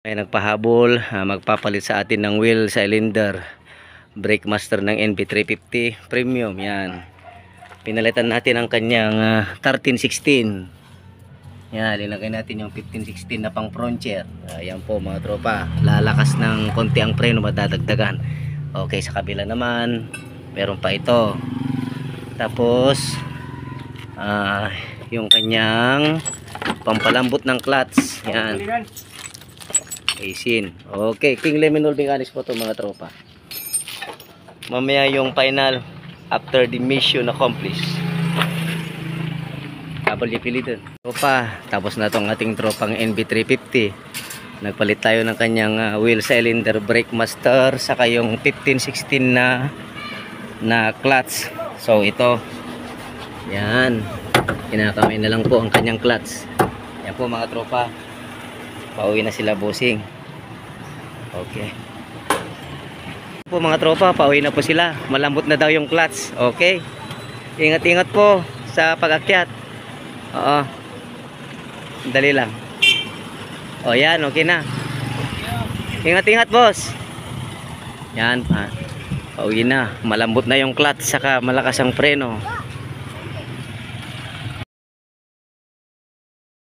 Ay nagpahabol, magpapalit sa atin ng wheel cylinder, brake master ng NP350 premium. Yan, pinalitan natin ang kanyang 1316. Yan, linagay natin yung 1516 na pang frontier. Ayan po mga tropa, lalakas ng konti ang preno, madadagdagan. Okay, sa kabila naman meron pa ito. Tapos yung kanyang pampalambot ng clutch. Yan, isin. Okay, King Leminol Mechanics po ito mga tropa. Mamaya yung final after the mission accomplished. Kabal niya pili dun. Tropa, tapos na itong ating tropang NP350. Nagpalit tayo ng kanyang wheel cylinder, brake master, saka yung 1516 na clutch. So ito, yan, kinakamay na lang po ang kanyang clutch. Yan po mga tropa, pauwi na sila bossing. Okay po mga tropa, pauwi na po sila. Malambot na daw yung clutch. Okay, ingat-ingat po sa pag-akyat. Oo, dali lang. O yan, okay na. Ingat-ingat boss. Yan pa, pauwi na. Malambot na yung clutch, saka malakas ang preno.